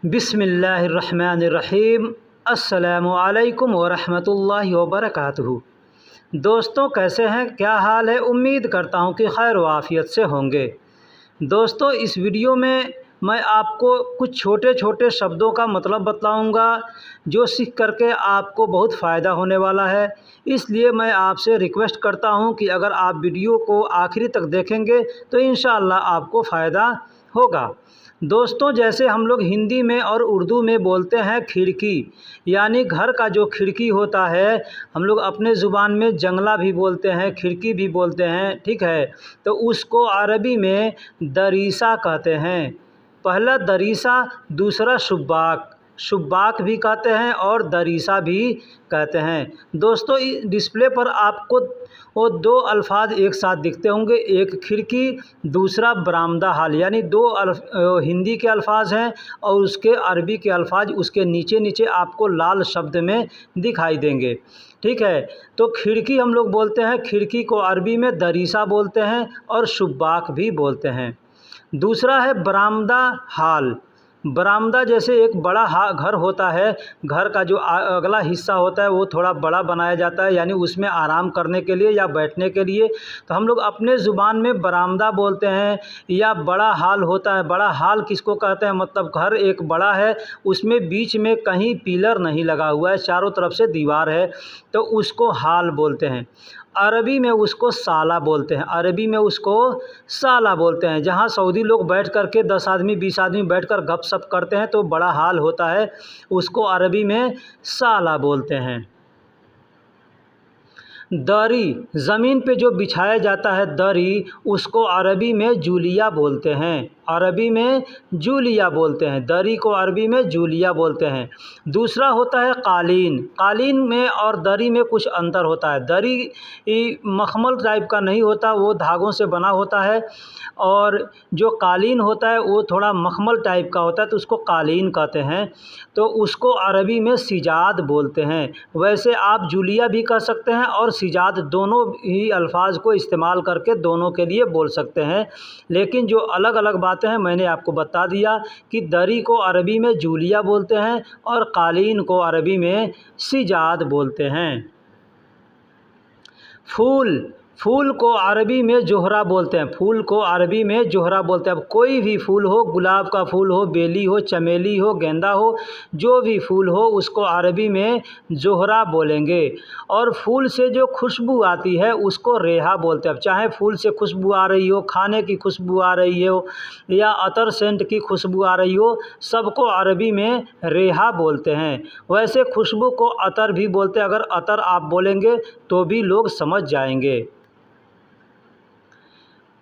बिस्मिल्लाहिर्रहमानिर्रहीम। अस्सलामुअलैकुम वरहमतुल्लाहि वबरकातुहू। दोस्तों कैसे हैं, क्या हाल है? उम्मीद करता हूं कि खैर व आफियत से होंगे। दोस्तों इस वीडियो में मैं आपको कुछ छोटे छोटे शब्दों का मतलब बताऊंगा जो सीख करके आपको बहुत फ़ायदा होने वाला है। इसलिए मैं आपसे रिक्वेस्ट करता हूं कि अगर आप वीडियो को आखिरी तक देखेंगे तो इंशाअल्लाह आपको फ़ायदा होगा। दोस्तों जैसे हम लोग हिंदी में और उर्दू में बोलते हैं खिड़की, यानी घर का जो खिड़की होता है, हम लोग अपने ज़ुबान में जंगला भी बोलते हैं, खिड़की भी बोलते हैं, ठीक है। तो उसको अरबी में दरीसा कहते हैं। पहला दरीसा, दूसरा शुब्बाक। शुब्बाक भी कहते हैं और दरीसा भी कहते हैं। दोस्तों डिस्प्ले पर आपको वो दो अल्फाज एक साथ दिखते होंगे, एक खिड़की, दूसरा बरामदा हाल, यानी दो हिंदी के अल्फाज हैं और उसके अरबी के अल्फाज उसके नीचे नीचे आपको लाल शब्द में दिखाई देंगे, ठीक है। तो खिड़की हम लोग बोलते हैं, खिड़की को अरबी में दरीसा बोलते हैं और शुब्बाक भी बोलते हैं। दूसरा है बरामदा हाल। बरामदा जैसे एक बड़ा घर होता है, घर का जो अगला हिस्सा होता है वो थोड़ा बड़ा बनाया जाता है, यानी उसमें आराम करने के लिए या बैठने के लिए, तो हम लोग अपने ज़ुबान में बरामदा बोलते हैं। या बड़ा हाल होता है। बड़ा हाल किसको कहते हैं? मतलब घर एक बड़ा है, उसमें बीच में कहीं पिलर नहीं लगा हुआ है, चारों तरफ से दीवार है, तो उसको हाल बोलते हैं। अरबी में उसको साला बोलते हैं, अरबी में उसको साला बोलते हैं। जहाँ सऊदी लोग बैठ कर के 10 आदमी 20 आदमी बैठकर गपशप करते हैं तो बड़ा हाल होता है, उसको अरबी में साला बोलते हैं। दरी, ज़मीन पे जो बिछाया जाता है दरी, उसको अरबी में जूलिया बोलते हैं, अरबी में जूलिया बोलते हैं। दरी को अरबी में जूलिया बोलते हैं। दूसरा होता है कालीन। कालीन में और दरी में कुछ अंतर होता है। दरी मखमल टाइप का नहीं होता, वो धागों से बना होता है, और जो कालीन होता है वो थोड़ा मखमल टाइप का होता है, तो उसको कालीन कहते हैं। तो उसको अरबी में सिजाद बोलते हैं। वैसे आप जूलिया भी कह सकते हैं और सिजाद, दोनों ही अल्फाज को इस्तेमाल करके दोनों के लिए बोल सकते हैं। लेकिन जो अलग अलग बातें हैं मैंने आपको बता दिया कि दरी को अरबी में जूलिया बोलते हैं और कालीन को अरबी में सिजाद बोलते हैं। फूल, फूल को अरबी में जोहरा बोलते हैं, फूल को अरबी में जोहरा बोलते हैं। अब कोई भी फूल हो, गुलाब का फूल हो, बेली हो, चमेली हो, गेंदा हो, जो भी फूल हो उसको अरबी में जोहरा बोलेंगे। और फूल से जो खुशबू आती है उसको रेहा बोलते हैं। अब चाहे फूल से खुशबू आ रही हो, खाने की खुशबू आ रही हो या अतर सेंट की खुशबू आ रही हो, सबको अरबी में रेहा बोलते हैं। वैसे खुशबू को अतर भी बोलते हैं, अगर अतर आप बोलेंगे तो भी लोग समझ जाएंगे।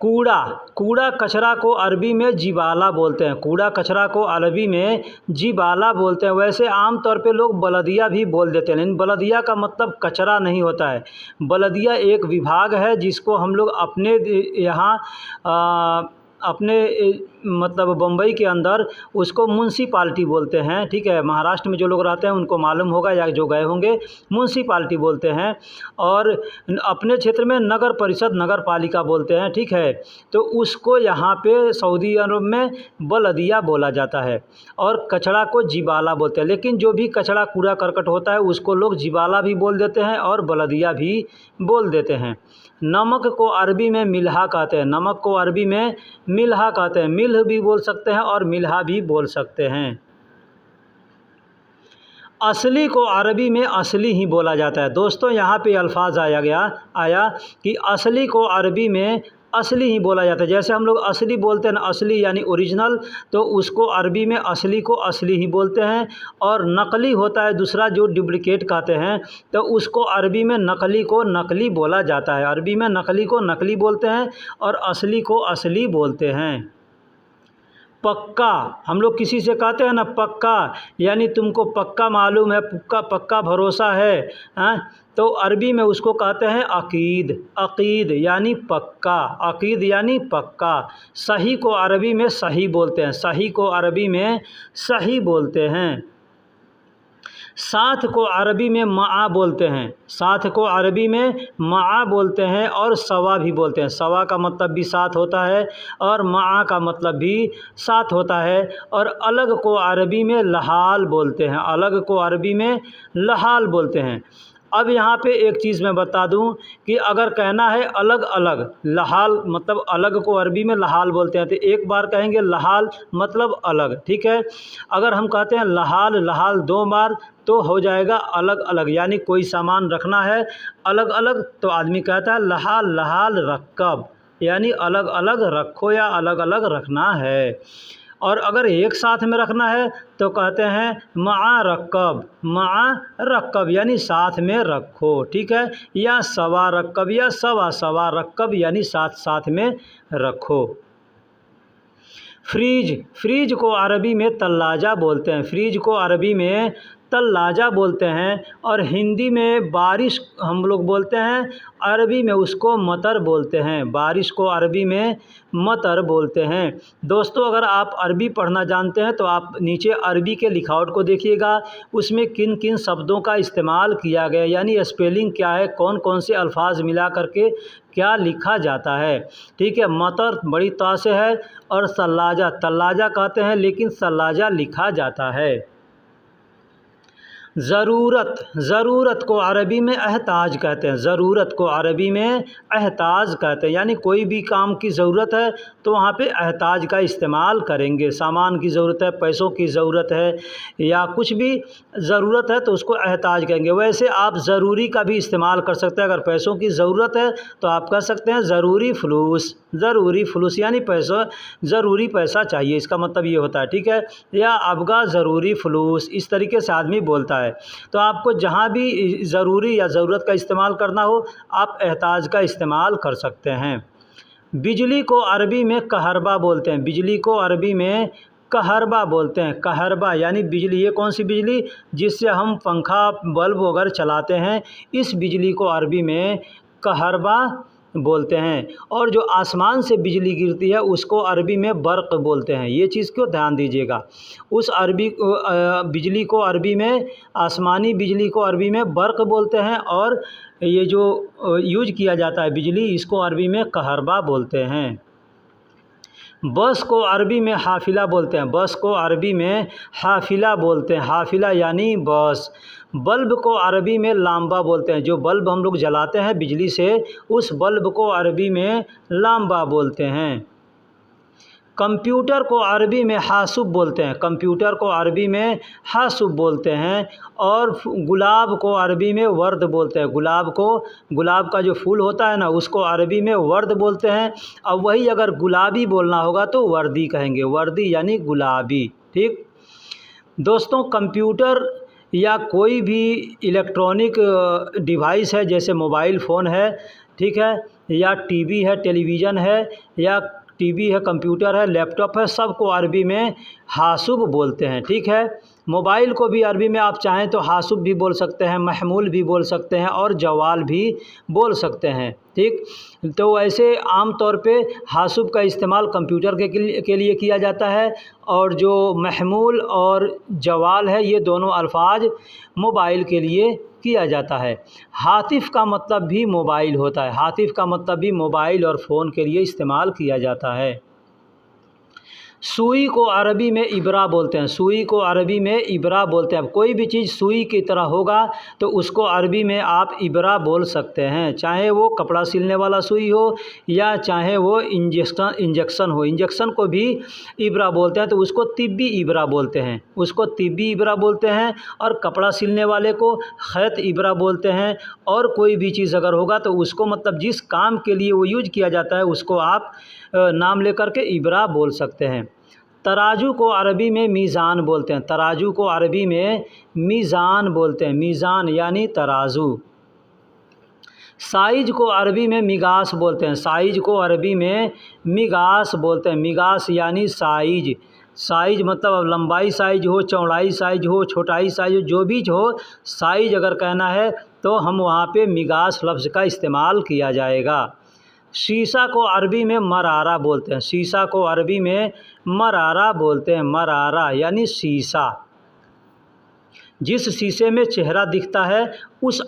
कूड़ा, कूड़ा कचरा को अरबी में जिबाला बोलते हैं, कूड़ा कचरा को अरबी में जिबाला बोलते हैं। वैसे आम तौर पे लोग बलदिया भी बोल देते हैं, लेकिन बलदिया का मतलब कचरा नहीं होता है। बलदिया एक विभाग है जिसको हम लोग अपने यहाँ अपने मतलब बम्बई के अंदर उसको म्यूनसिपाल्टी बोलते हैं, ठीक है। महाराष्ट्र में जो लोग रहते हैं उनको मालूम होगा या जो गए होंगे, म्यूनसिपाल्टी बोलते हैं। और अपने क्षेत्र में नगर परिषद, नगर पालिका बोलते हैं, ठीक है। तो उसको यहाँ पे सऊदी अरब में बलदिया बोला जाता है और कचरा को जिबाला बोलते हैं। लेकिन जो भी कचरा कूड़ा करकट होता है उसको लोग जिबाला भी बोल देते हैं और बलदिया भी बोल देते हैं। नमक को अरबी में मिल्हा कहते हैं, नमक को अरबी में मिल्हा कहते हैं। मिल्ह भी बोल सकते हैं और मिल्हा भी बोल सकते हैं। असली को अरबी में असली ही बोला जाता है। दोस्तों यहाँ पे अल्फाज आया कि असली को अरबी में असली ही बोला जाता है। जैसे हम लोग असली बोलते हैं ना, असली यानी ओरिजिनल, तो उसको अरबी में असली को असली ही बोलते हैं। और नकली होता है दूसरा, जो डुप्लिकेट कहते हैं, तो उसको अरबी में नकली को नकली बोला जाता है। अरबी में नकली को नकली बोलते हैं और असली को असली बोलते हैं। पक्का, हम लोग किसी से कहते हैं ना पक्का, यानी तुमको पक्का मालूम है, पक्का पक्का भरोसा है, हाँ, तो अरबी में उसको कहते हैं अकीद। अकीद यानी पक्का, अकीद यानी पक्का। सही को अरबी में सही बोलते हैं, सही को अरबी में सही बोलते हैं। साथ को अरबी में मआ बोलते हैं, साथ को अरबी में मआ बोलते हैं और सवा भी बोलते हैं। सवा का मतलब भी साथ होता है और मआ का मतलब भी साथ होता है। और अलग को अरबी में लहाल बोलते हैं, अलग को अरबी में लहाल बोलते हैं। अब यहाँ पे एक चीज़ मैं बता दूँ कि अगर कहना है अलग अलग, लहाल मतलब अलग को अरबी में लहाल बोलते हैं, तो एक बार कहेंगे लहाल मतलब अलग, ठीक है। अगर हम कहते हैं लहाल लहाल 2 बार तो हो जाएगा अलग अलग, यानी कोई सामान रखना है अलग अलग तो आदमी कहता है लहाल लहाल रक्कब, यानी अलग अलग रखो या अलग अलग रखना है। और अगर एक साथ में रखना है तो कहते हैं मआ रक्कब, मआ रक्कब यानी साथ में रखो, ठीक है। या सवा रक्कब या सवा सवा रक्कब यानी साथ साथ में रखो। फ्रीज, फ्रीज को अरबी में तल्लाजा बोलते हैं, फ्रीज को अरबी में तल्लाजा बोलते हैं। और हिंदी में बारिश हम लोग बोलते हैं, अरबी में उसको मतर बोलते हैं, बारिश को अरबी में मतर बोलते हैं। दोस्तों अगर आप अरबी पढ़ना जानते हैं तो आप नीचे अरबी के लिखावट को देखिएगा, उसमें किन किन शब्दों का इस्तेमाल किया गया, यानी स्पेलिंग क्या है, कौन कौन से अल्फाज मिला करके क्या लिखा जाता है, ठीक है। मतर बड़ी ता से है और सल्लाजा तल्लाजा कहते हैं लेकिन सल्लाजा लिखा जाता है। ज़रूरत, ज़रूरत को अरबी में एहताज कहते हैं, ज़रूरत को अरबी में एहताज कहते हैं, यानी कोई भी काम की ज़रूरत है तो वहाँ पे एहताज का इस्तेमाल करेंगे। सामान की ज़रूरत है, पैसों की ज़रूरत है या कुछ भी ज़रूरत है तो उसको एहताज कहेंगे। वैसे आप ज़रूरी का भी इस्तेमाल कर सकते हैं, अगर पैसों की ज़रूरत है तो आप कह सकते हैं ज़रूरी फ़ुलूस, ज़रूरी फ़ुलूस यानी पैसा, ज़रूरी पैसा चाहिए, इसका मतलब ये होता है, ठीक है। या अबगा ज़रूरी फ़ुलूस, इस तरीके से आदमी बोलता है। तो आपको जहाँ भी ज़रूरी या ज़रूरत का इस्तेमाल करना हो आप एहताज का इस्तेमाल कर सकते हैं। बिजली को अरबी में कहरबा बोलते हैं, बिजली को अरबी में कहरबा बोलते हैं, कहरबा यानी बिजली। ये कौन सी बिजली, जिससे हम पंखा बल्ब वगैरह चलाते हैं, इस बिजली को अरबी में कहरबा बोलते हैं। और जो आसमान से बिजली गिरती है उसको अरबी में बर्क़ बोलते हैं, ये चीज़ को ध्यान दीजिएगा। उस अरबी बिजली को अरबी में, आसमानी बिजली को अरबी में बर्क़ बोलते हैं और ये जो यूज किया जाता है बिजली, इसको अरबी में कहरबा बोलते हैं। बस को अरबी में हाफिला बोलते हैं, बस को अरबी में हाफिला बोलते हैं, हाफिला यानी बस। बल्ब को अरबी में लाम्बा बोलते हैं, जो बल्ब हम लोग जलाते हैं बिजली से उस बल्ब को अरबी में लाम्बा बोलते हैं। कंप्यूटर को अरबी में हासुब बोलते हैं, कंप्यूटर को अरबी में हासुब बोलते हैं। और गुलाब को अरबी में वर्द बोलते हैं, गुलाब को, गुलाब का जो फूल होता है ना उसको अरबी में वर्द बोलते हैं। अब वही अगर गुलाबी बोलना होगा तो वर्दी कहेंगे, वर्दी यानी गुलाबी, ठीक। दोस्तों कंप्यूटर या कोई भी इलेक्ट्रॉनिक डिवाइस है, जैसे मोबाइल फ़ोन है, ठीक है, या टीवी है, टेलीविज़न है, या टीवी है, कंप्यूटर है, लैपटॉप है, सबको अरबी में हासुब बोलते हैं, ठीक है। मोबाइल को भी अरबी में आप चाहें तो हासुब भी बोल सकते हैं, महमूल भी बोल सकते हैं और जवाल भी बोल सकते हैं, ठीक। तो ऐसे आम तौर पे हासुब का इस्तेमाल कंप्यूटर के लिए किया जाता है और जो महमूल और जवाल है ये दोनों अल्फाज मोबाइल के लिए किया जाता है। हातिफ का मतलब भी मोबाइल होता है, हातिफ का मतलब भी मोबाइल और फ़ोन के लिए इस्तेमाल किया जाता है। सुई को अरबी में इबरा बोलते हैं, सुई को अरबी में इबरा बोलते हैं। अब कोई भी चीज़ सुई की तरह होगा तो उसको अरबी में आप इबरा बोल सकते हैं, चाहे वो कपड़ा सिलने वाला सुई हो या चाहे वो इंजेक्शन हो, इंजेक्शन को भी इबरा बोलते हैं तो उसको तिब्बी इबरा बोलते हैं, उसको तिब्बी इबरा बोलते हैं। और कपड़ा सिलने वाले को खैत इबरा बोलते हैं। और कोई भी चीज़ अगर होगा तो उसको मतलब जिस काम के लिए वो यूज किया जाता है उसको आप नाम लेकर के इबरा बोल सकते हैं। तराजू को अरबी में मीज़ान बोलते हैं, तराजू को अरबी में मीज़ान बोलते हैं, मीज़ान यानी तराजू। साइज को अरबी में मिगास बोलते हैं, साइज को अरबी में मिगास बोलते हैं, मिगास यानी साइज। साइज मतलब अब लंबाई साइज हो, चौड़ाई साइज हो, छोटाई साइज हो, जो भी हो साइज अगर कहना है तो हम वहाँ पे मिगास लफ्ज़ का इस्तेमाल किया जाएगा। शीशा को अरबी में मरारा बोलते हैं, शीशा को अरबी में मरारा बोलते हैं, मरारा यानी शीशा। जिस शीशे में चेहरा दिखता है उस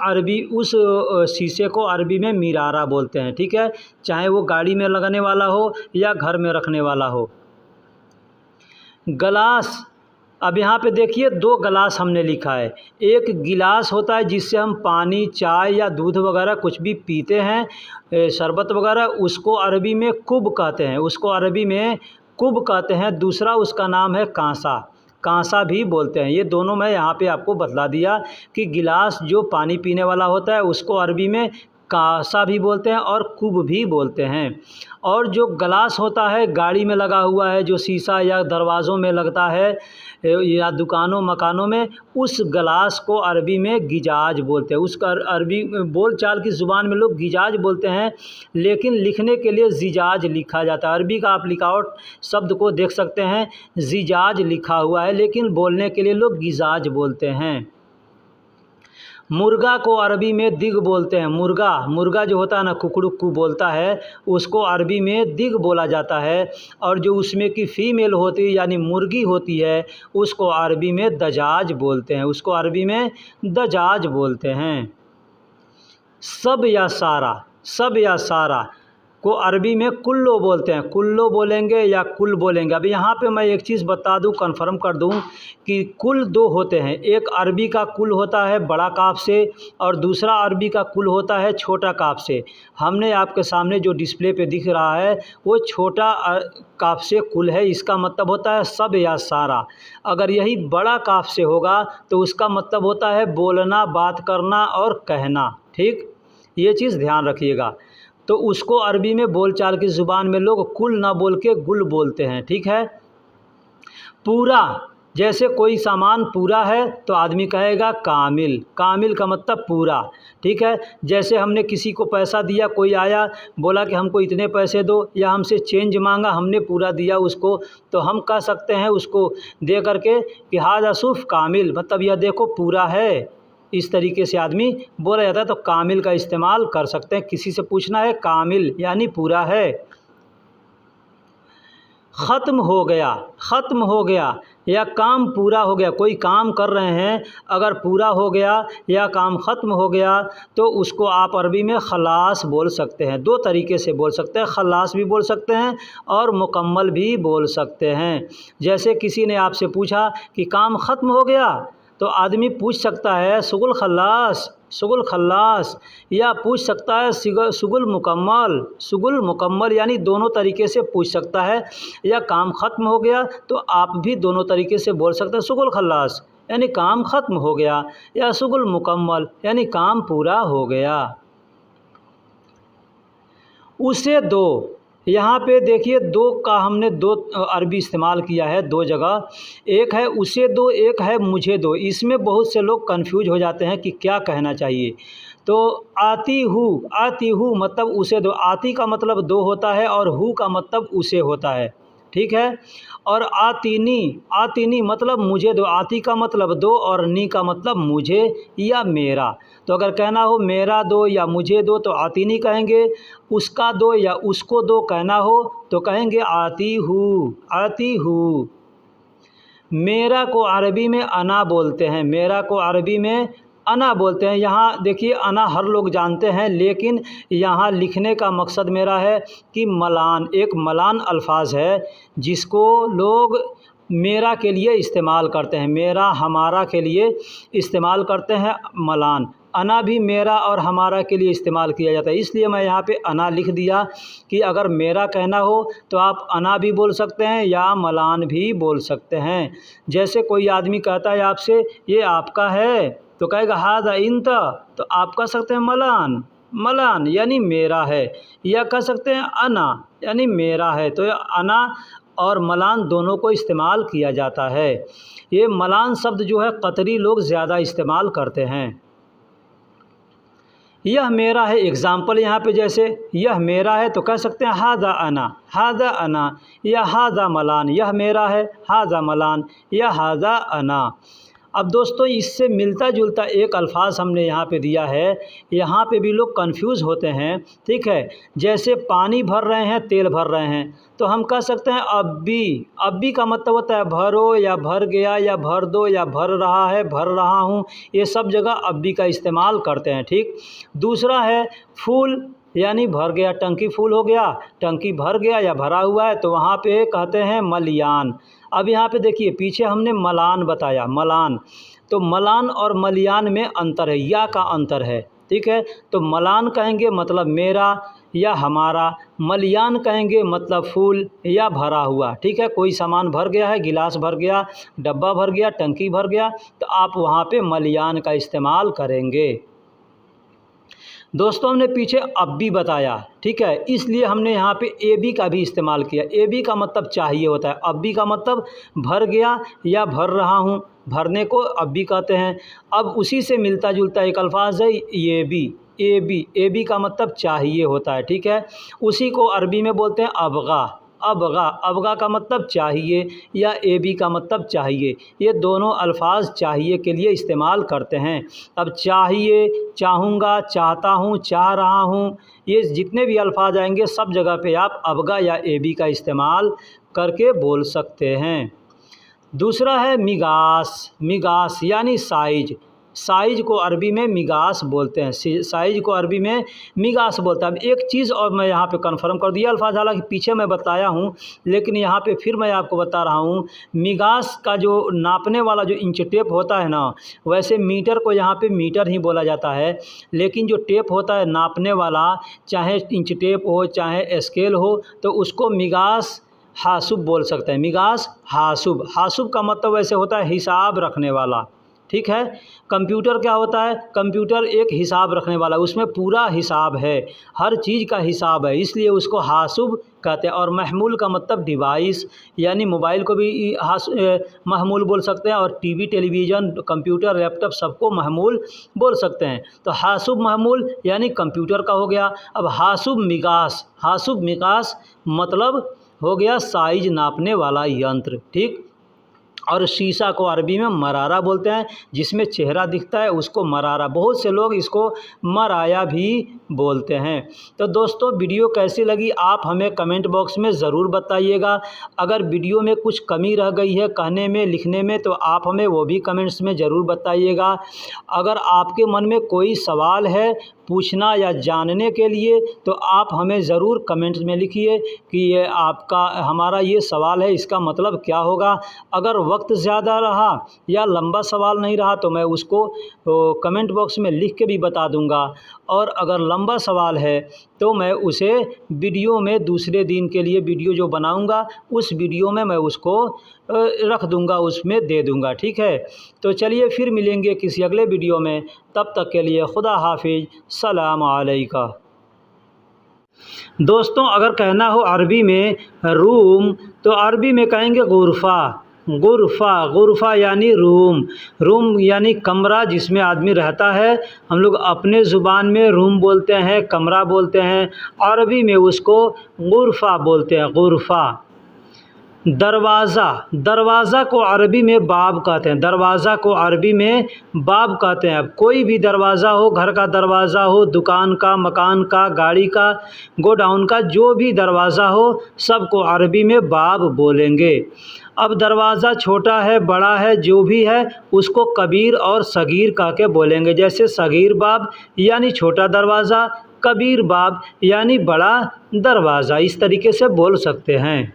शीशे को अरबी में मिरारा बोलते हैं। ठीक है, चाहे वो गाड़ी में लगाने वाला हो या घर में रखने वाला हो। गिलास, अब यहाँ पे देखिए 2 गिलास हमने लिखा है। एक गिलास होता है जिससे हम पानी, चाय या दूध वगैरह कुछ भी पीते हैं, शरबत वगैरह, उसको अरबी में कुब कहते हैं, उसको अरबी में कुब कहते हैं। दूसरा उसका नाम है कांसा, कांसा भी बोलते हैं। ये दोनों मैं यहाँ पे आपको बतला दिया कि गिलास जो पानी पीने वाला होता है उसको अरबी में कांसा भी बोलते हैं और कुब भी बोलते हैं। और जो गिलास होता है गाड़ी में लगा हुआ है, जो शीशा या दरवाज़ों में लगता है या दुकानों मकानों में, उस गिलास को अरबी में गिजाज बोलते हैं। उसका अरबी बोल चाल की ज़ुबान में लोग गिजाज बोलते हैं, लेकिन लिखने के लिए जिजाज लिखा जाता है। अरबी का आप लिखावट शब्द को देख सकते हैं, जिजाज लिखा हुआ है, लेकिन बोलने के लिए लोग गिजाज बोलते हैं। मुर्गा को अरबी में दिग बोलते हैं। मुर्गा जो होता है ना, कुकड़ुक्कू बोलता है, उसको अरबी में दिग बोला जाता है। और जो उसमें की फ़ीमेल होती है यानी मुर्गी होती है, उसको अरबी में दजाज बोलते हैं, उसको अरबी में दजाज बोलते हैं। सब या सारा को अरबी में कुल्लो बोलते हैं, कुल्लो बोलेंगे या कुल बोलेंगे। अब यहाँ पे मैं एक चीज़ बता दूँ, कन्फर्म कर दूँ कि कुल 2 होते हैं। एक अरबी का कुल होता है बड़ा काफ से और दूसरा अरबी का कुल होता है छोटा काफ से। हमने आपके सामने जो डिस्प्ले पे दिख रहा है वो छोटा काफ से कुल है, इसका मतलब होता है सब या सारा। अगर यही बड़ा काफ से होगा तो उसका मतलब होता है बोलना, बात करना और कहना। ठीक, ये चीज़ ध्यान रखिएगा। तो उसको अरबी में बोलचाल की ज़ुबान में लोग कुल ना बोल के गुल बोलते हैं। ठीक है। पूरा, जैसे कोई सामान पूरा है तो आदमी कहेगा कामिल, कामिल का मतलब पूरा। ठीक है, जैसे हमने किसी को पैसा दिया, कोई आया बोला कि हमको इतने पैसे दो, या हमसे चेंज मांगा, हमने पूरा दिया उसको, तो हम कह सकते हैं उसको दे करके कि हाज़ा सूफ कामिल, मतलब यह देखो पूरा है। इस तरीके से आदमी बोला जाता है, तो कामिल का इस्तेमाल कर सकते हैं। किसी से पूछना है कामिल यानी पूरा है। ख़त्म हो गया या काम पूरा हो गया। कोई काम कर रहे हैं, अगर पूरा हो गया या काम ख़त्म हो गया तो उसको आप अरबी में खलास बोल सकते हैं। 2 तरीके से बोल सकते हैं, खलास भी बोल सकते हैं और मुकम्मल भी बोल सकते हैं। जैसे किसी ने आपसे पूछा कि काम ख़त्म हो गया, तो आदमी पूछ सकता है सुगुल खल्लास, या पूछ सकता है सुगुल मुकम्मल, यानी दोनों तरीके से पूछ सकता है। या काम ख़त्म हो गया तो आप भी दोनों तरीके से बोल सकते हैं, सुगुल खल्लास यानी काम ख़त्म हो गया, या सुगुल मुकम्मल यानी काम पूरा हो गया। उसे दो, यहाँ पे देखिए 2 का हमने 2 अरबी इस्तेमाल किया है 2 जगह। एक है उसे दो, एक है मुझे दो। इसमें बहुत से लोग कंफ्यूज हो जाते हैं कि क्या कहना चाहिए। तो आती हूँ मतलब उसे दो। आती का मतलब 2 होता है और हु का मतलब उसे होता है। ठीक है। और आतीनी मतलब मुझे दो। आती का मतलब 2 और नी का मतलब मुझे या मेरा। तो अगर कहना हो मेरा दो या मुझे दो तो आतीनी कहेंगे, उसका दो या उसको दो कहना हो तो कहेंगे आती हूँ। मेरा को अरबी में अना बोलते हैं, यहाँ देखिए अना हर लोग जानते हैं, लेकिन यहाँ लिखने का मकसद मेरा है कि मलान, एक मलान अल्फाज है जिसको लोग मेरा के लिए इस्तेमाल करते हैं, मेरा हमारा के लिए इस्तेमाल करते हैं मलान। अना भी मेरा और हमारा के लिए इस्तेमाल किया जाता है, इसलिए मैं यहाँ पे अना लिख दिया कि अगर मेरा कहना हो तो आप अना भी बोल सकते हैं या मलान भी बोल सकते हैं। जैसे कोई आदमी कहता है आपसे ये आपका है तो कहेगा हाज़ा इंता, तो आप कह सकते हैं मलान यानी मेरा है, या कह सकते हैं अना यानी मेरा है। तो अना और मलान दोनों को इस्तेमाल किया जाता है। ये मलान शब्द जो है कतरी लोग ज़्यादा इस्तेमाल करते हैं। यह मेरा है, एग्ज़ाम्पल यहाँ पे जैसे यह मेरा है तो कह सकते हैं हाज़ा अना या हाज़ा मलान। यह मेरा है, हाज़ा मलान या हाज़ा अना। अब दोस्तों इससे मिलता जुलता एक अल्फाज हमने यहाँ पे दिया है, यहाँ पे भी लोग कंफ्यूज होते हैं, ठीक है। जैसे पानी भर रहे हैं, तेल भर रहे हैं, तो हम कह सकते हैं अब भी का मतलब होता है भरो या भर गया या भर दो या भर रहा है, भर रहा हूँ, ये सब जगह अब भी का इस्तेमाल करते हैं, ठीक। दूसरा है फूल, यानी भर गया, टंकी फूल हो गया, टंकी भर गया या भरा हुआ है, तो वहाँ पे कहते हैं मलियान। अब यहाँ पे देखिए पीछे हमने मलान बताया, मलान, तो मलान और मलियान में अंतर है, या का अंतर है, ठीक है। तो मलान कहेंगे मतलब मेरा या हमारा, मलियान कहेंगे मतलब फूल या भरा हुआ, ठीक है। कोई सामान भर गया है, गिलास भर गया, डब्बा भर गया, टंकी भर गया, तो आप वहाँ पे मलियान का इस्तेमाल करेंगे। दोस्तों हमने पीछे अब भी बताया, ठीक है, इसलिए हमने यहाँ पे ए बी का भी इस्तेमाल किया। ए बी का मतलब चाहिए होता है, अब भी का मतलब भर गया या भर रहा हूँ, भरने को अब भी कहते हैं। अब उसी से मिलता जुलता एक अल्फाज है ये बी, ए बी का मतलब चाहिए होता है, ठीक है। उसी को अरबी में बोलते हैं अबगा, अबगा का मतलब चाहिए या ए बी का मतलब चाहिए, ये दोनों अल्फाज चाहिए के लिए इस्तेमाल करते हैं। अब चाहिए, चाहूँगा, चाहता हूँ, चाह रहा हूँ, ये जितने भी अल्फाज आएंगे सब जगह पे आप अबगा या ए बी का इस्तेमाल करके बोल सकते हैं। दूसरा है मिगास, मिगास यानी साइज, साइज को अरबी में मिगास बोलते हैं, साइज को अरबी में मिगास बोलते हैं। अब एक चीज़ और मैं यहाँ पे कंफर्म कर दिया, अल्फाज हालांकि पीछे मैं बताया हूँ, लेकिन यहाँ पे फिर मैं आपको बता रहा हूँ। मिगास का जो नापने वाला जो इंच टेप होता है ना, वैसे मीटर को यहाँ पे मीटर ही बोला जाता है, लेकिन जो टेप होता है नापने वाला, चाहे इंच टेप हो चाहे स्केल हो, तो उसको मिगास हासुब बोल सकते हैं। मिगास हासुब, हासुब का मतलब वैसे होता है हिसाब रखने वाला, ठीक है। कंप्यूटर क्या होता है, कंप्यूटर एक हिसाब रखने वाला, उसमें पूरा हिसाब है, हर चीज़ का हिसाब है, इसलिए उसको हासुब कहते हैं। और महमूल का मतलब डिवाइस, यानी मोबाइल को भी महमूल बोल सकते हैं, और टीवी, टेलीविज़न, कंप्यूटर, लैपटॉप सबको महमूल बोल सकते हैं। तो हासुब महमूल यानी कंप्यूटर का हो गया। अब हासुब मिगास, हासुब मिगास मतलब हो गया साइज नापने वाला यंत्र, ठीक। और शीशा को अरबी में मरारा बोलते हैं, जिसमें चेहरा दिखता है उसको मरारा, बहुत से लोग इसको मराया भी बोलते हैं। तो दोस्तों वीडियो कैसी लगी आप हमें कमेंट बॉक्स में ज़रूर बताइएगा। अगर वीडियो में कुछ कमी रह गई है कहने में, लिखने में, तो आप हमें वो भी कमेंट्स में ज़रूर बताइएगा। अगर आपके मन में कोई सवाल है पूछना या जानने के लिए, तो आप हमें ज़रूर कमेंट्स में लिखिए कि ये आपका हमारा ये सवाल है, इसका मतलब क्या होगा। अगर वक्त ज़्यादा रहा या लंबा सवाल नहीं रहा तो मैं उसको कमेंट बॉक्स में लिख के भी बता दूंगा, और अगर लंबा सवाल है तो मैं उसे वीडियो में दूसरे दिन के लिए वीडियो जो बनाऊंगा उस वीडियो में मैं उसको रख दूंगा, उसमें दे दूंगा, ठीक है। तो चलिए फिर मिलेंगे किसी अगले वीडियो में, तब तक के लिए खुदा हाफिज, सलाम अलैका। दोस्तों अगर कहना हो अरबी में रूम, तो अरबी में कहेंगे गुरफ़ा, गुरफ़ा, गुरफ़ा यानी रूम, रूम यानी कमरा जिसमें आदमी रहता है। हम लोग अपने ज़ुबान में रूम बोलते हैं, कमरा बोलते हैं, अरबी में उसको गुरफ़ा बोलते हैं, गुरफ़ा। दरवाज़ा, दरवाज़ा को अरबी में बाब कहते हैं, दरवाज़ा को अरबी में बाब कहते हैं। अब कोई भी दरवाज़ा हो, घर का दरवाज़ा हो, दुकान का, मकान का, गाड़ी का, गोडाउन का, जो भी दरवाज़ा हो सबको अरबी में बाब बोलेंगे। अब दरवाज़ा छोटा है, बड़ा है, जो भी है उसको कबीर और सगीर कह के बोलेंगे। जैसे सगीर बाब यानी छोटा दरवाज़ा, कबीर बाब यानी बड़ा दरवाज़ा, इस तरीके से बोल सकते हैं।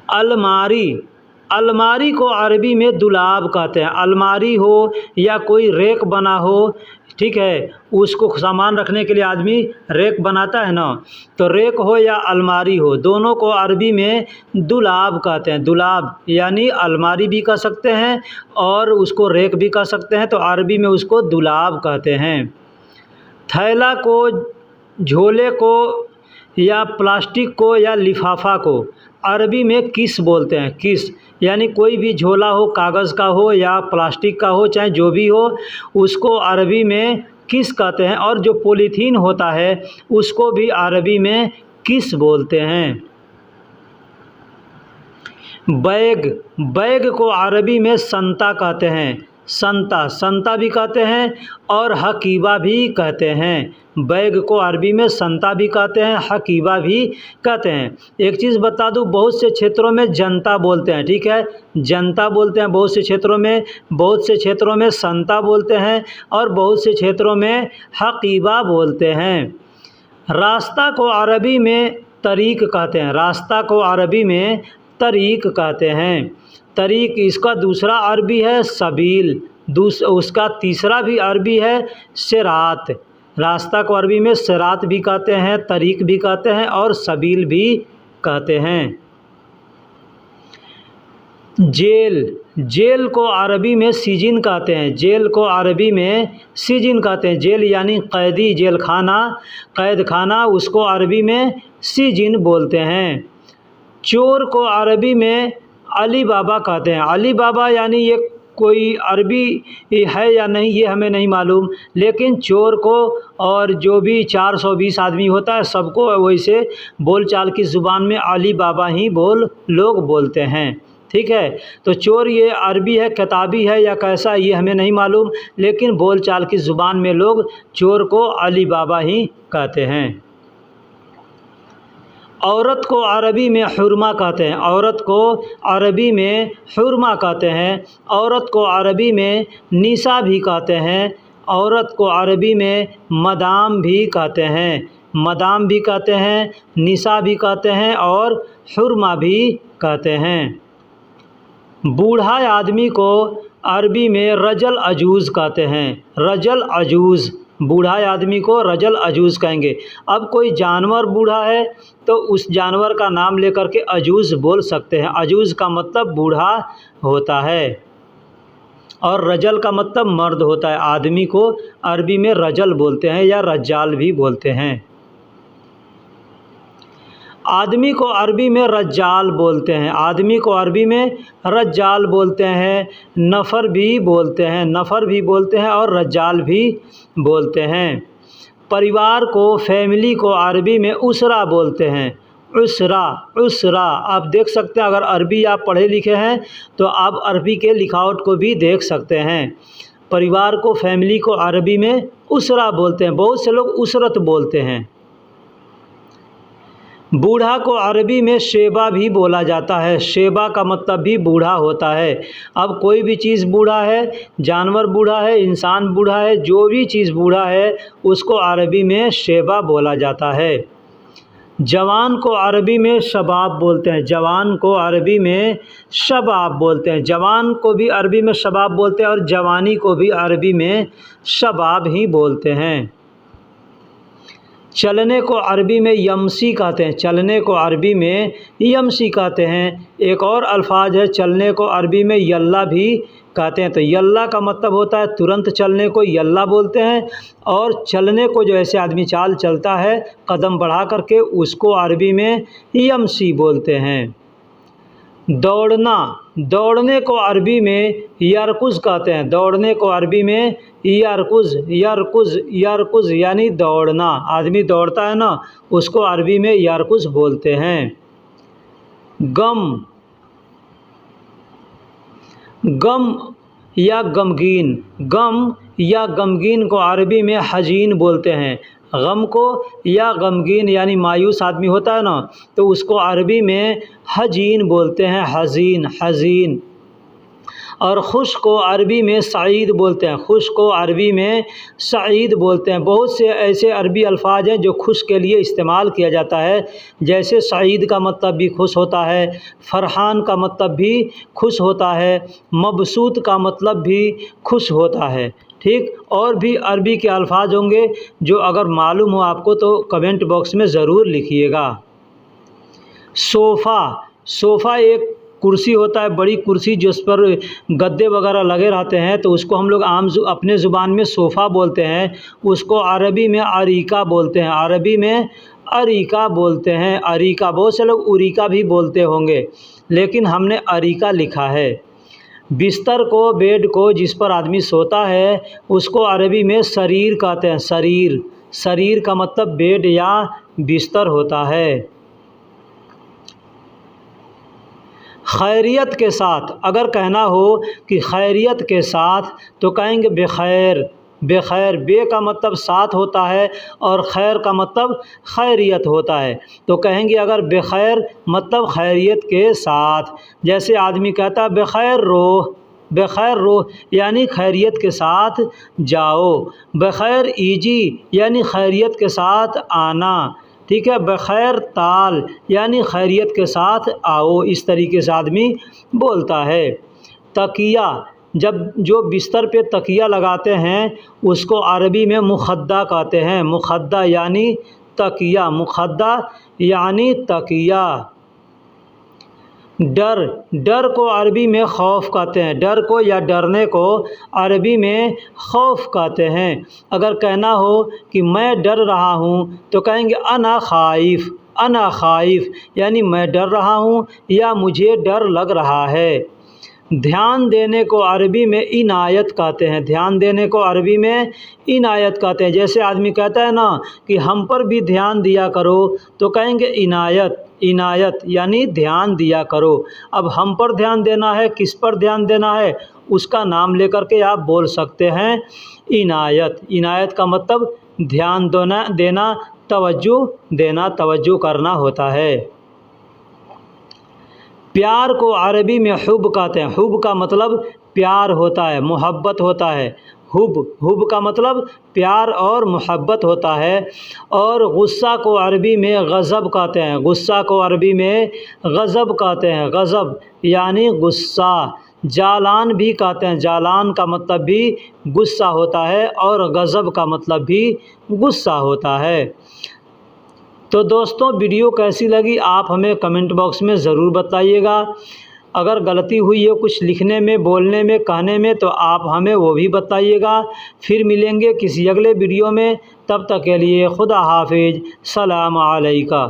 अलमारी, अलमारी को अरबी में दुलाब कहते हैं। अलमारी हो या कोई रेक बना हो, ठीक है, उसको सामान रखने के लिए आदमी रेक बनाता है ना, तो रेक हो या अलमारी हो, दोनों को अरबी में दुलाब कहते हैं। दुलाब यानी अलमारी भी कह सकते हैं और उसको रेक भी कह सकते हैं, तो अरबी में उसको दुलाब कहते हैं। थैला को, झोले को या प्लास्टिक को या लिफाफा को अरबी में किस बोलते हैं, किस, यानी कोई भी झोला हो, कागज़ का हो या प्लास्टिक का हो, चाहे जो भी हो, उसको अरबी में किस कहते हैं। और जो पॉलीथीन होता है उसको भी अरबी में किस बोलते हैं। बैग, बैग को अरबी में संता कहते हैं। संता, संता भी कहते हैं और हकीबा भी कहते हैं। बैग को अरबी में संता भी कहते हैं, हकीबा भी कहते हैं। एक चीज़ बता दूं, बहुत से क्षेत्रों में जनता बोलते हैं, ठीक है, जनता बोलते हैं बहुत से क्षेत्रों में, बहुत से क्षेत्रों में संता बोलते हैं और बहुत से क्षेत्रों में हकीबा बोलते हैं। रास्ता को अरबी में तरीक कहते हैं। रास्ता को अरबी में तरीक कहते हैं। तरीक, इसका दूसरा अरबी है सबील, उसका तीसरा भी अरबी है सिरात। रास्ता को अरबी में सिरात भी कहते हैं, तरीक भी कहते हैं और सबील भी कहते हैं। जेल, जेल को अरबी में सिजिन कहते हैं। जेल को अरबी में सिजिन कहते हैं। जेल यानी कैदी, जेल खाना, कैद खाना, उसको अरबी में सिजिन बोलते हैं। चोर को अरबी में अली बाबा कहते हैं। अली बाबा यानी ये कोई अरबी है या नहीं ये हमें नहीं मालूम, लेकिन चोर को और जो भी 420 आदमी होता है सबको वैसे बोलचाल की ज़ुबान में अली बाबा ही लोग बोलते हैं, ठीक है। तो चोर ये अरबी है, किताबी है या कैसा ये हमें नहीं मालूम, लेकिन बोलचाल की ज़ुबान में लोग चोर को अली बाबा ही कहते हैं। औरत को अरबी में हुरमा कहते हैं। औरत को अरबी में हुरमा कहते हैं। औरत को अरबी में निसा भी कहते हैं। औरत को अरबी में मदाम भी कहते हैं। मदाम भी कहते हैं, निसा भी कहते हैं और हुरमा भी कहते हैं। बूढ़ा आदमी को अरबी में रजल अजूज़ कहते हैं। रजल अजूज़, बूढ़ा आदमी को रजल अजूज़ कहेंगे। अब कोई जानवर बूढ़ा है तो उस जानवर का नाम लेकर के अजूज़ बोल सकते हैं। अजूज़ का मतलब बूढ़ा होता है और रजल का मतलब मर्द होता है। आदमी को अरबी में रजल बोलते हैं या रज्जाल भी बोलते हैं। आदमी को अरबी में रज्जाल बोलते हैं। आदमी को अरबी में रज्जाल बोलते हैं। नफ़र भी बोलते हैं, नफ़र भी बोलते हैं और रज्जाल भी बोलते हैं। परिवार को, फैमिली को अरबी में उसरा बोलते हैं। उसरा, उसरा। आप देख सकते हैं, अगर अरबी आप पढ़े लिखे हैं तो आप अरबी के लिखावट को भी देख सकते हैं। परिवार को, फैमिली को अरबी में उसरा बोलते हैं। बहुत से लोग उसरत बोलते हैं। बूढ़ा को अरबी में शेबा भी बोला जाता है। शेबा का मतलब भी बूढ़ा होता है। अब कोई भी चीज़ बूढ़ा है, जानवर बूढ़ा है, इंसान बूढ़ा है, जो भी चीज़ बूढ़ा है उसको अरबी में शेबा बोला जाता है। जवान को अरबी में शबाब बोलते हैं। जवान को अरबी में शबाब बोलते हैं। जवान को भी अरबी में शबाब बोलते हैं और जवानी को भी अरबी में शबाब ही बोलते हैं। चलने को अरबी में यमसी कहते हैं। चलने को अरबी में यमसी कहते हैं। एक और अल्फाज है चलने को अरबी में यल्ला भी कहते हैं। तो यल्ला का मतलब होता है तुरंत चलने को यल्ला बोलते हैं, और चलने को जो ऐसे आदमी चाल चलता है कदम बढ़ा करके उसको अरबी में यमसी बोलते हैं। दौड़ना, दौड़ने को अरबी में यरकुज़ कहते हैं। दौड़ने को अरबी में यरकुज़, यरकुज़, यरकुज़ यानी दौड़ना। आदमी दौड़ता है ना, उसको अरबी में यरकुज़ बोलते हैं। गम, गम या गमगीन, गम या गमगीन को अरबी में हजीन बोलते हैं। गम को या गमगीन यानी मायूस आदमी होता है ना, तो उसको अरबी में हजीन बोलते हैं। हजीन, हजीन। और खुश को अरबी में सईद बोलते हैं। खुश को अरबी में सईद बोलते हैं। बहुत से ऐसे अरबी अल्फाज हैं जो खुश के लिए इस्तेमाल किया जाता है, जैसे सईद का मतलब भी खुश होता है, फ़रहान का मतलब भी खुश होता है, मबसूत का मतलब भी खुश होता है, ठीक। और भी अरबी के अल्फाज होंगे जो अगर मालूम हो आपको तो कमेंट बॉक्स में ज़रूर लिखिएगा। सोफ़ा, सोफ़ा एक कुर्सी होता है, बड़ी कुर्सी जिस पर गद्दे वगैरह लगे रहते हैं, तो उसको हम लोग अपने ज़ुबान में सोफ़ा बोलते हैं। उसको अरबी में अरीका बोलते हैं। अरबी में अरीका बोलते हैं। अरीका, बहुत से लोग उरीका भी बोलते होंगे, लेकिन हमने अरीका लिखा है। बिस्तर को, बेड को जिस पर आदमी सोता है उसको अरबी में सरीर कहते हैं। सरीर, सरीर का मतलब बेड या बिस्तर होता है। खैरियत के साथ, अगर कहना हो कि खैरियत के साथ तो कहेंगे बेखैर। बेखैर, बे का मतलब साथ होता है और खैर का मतलब खैरियत होता है। तो कहेंगे अगर बेखैर मतलब खैरियत के साथ। जैसे आदमी कहता है बेखैर रोह, बेखैर रोह यानी खैरियत के साथ जाओ। बेखैर ईजी यानी खैरियत के साथ आना। ठीक है, बखैर ताल यानी खैरियत के साथ आओ। इस तरीके से आदमी बोलता है। तकिया, जब जो बिस्तर पे तकिया लगाते हैं उसको अरबी में मुखद्दा कहते हैं। मुखद्दा यानी तकिया, मुखद्दा यानी तकिया। डर, डर को अरबी में खौफ कहते हैं। डर को या डरने को अरबी में खौफ कहते हैं। अगर कहना हो कि मैं डर रहा हूँ तो कहेंगे अना खाइफ। अना खाइफ यानी मैं डर रहा हूँ या मुझे डर लग रहा है। ध्यान देने को अरबी में इनायत कहते हैं। ध्यान देने को अरबी में इनायत कहते हैं। जैसे आदमी कहता है ना कि हम पर भी ध्यान दिया करो तो कहेंगे इनायत। इनायत यानी ध्यान दिया करो। अब हम पर ध्यान देना है, किस पर ध्यान देना है, उसका नाम लेकर के आप बोल सकते हैं इनायत। इनायत का मतलब ध्यान देना, तवज्जो देना, तवज्जो करना होता है। प्यार को अरबी में हुब कहते हैं। हुब का मतलब प्यार होता है, मोहब्बत होता है। हुब, हुब का मतलब प्यार और मोहब्बत होता है। और गुस्सा को अरबी में गज़ब कहते हैं। गुस्सा को अरबी में गज़ब कहते हैं। गज़ब यानी गुस्सा। जालान भी कहते हैं। जालान का मतलब भी गुस्सा होता है और गज़ब का मतलब भी गुस्सा होता है। तो दोस्तों, वीडियो कैसी लगी आप हमें कमेंट बॉक्स में ज़रूर बताइएगा। अगर गलती हुई है कुछ लिखने में, बोलने में, कहने में तो आप हमें वो भी बताइएगा। फिर मिलेंगे किसी अगले वीडियो में। तब तक के लिए खुदा हाफिज़। सलाम अलैका।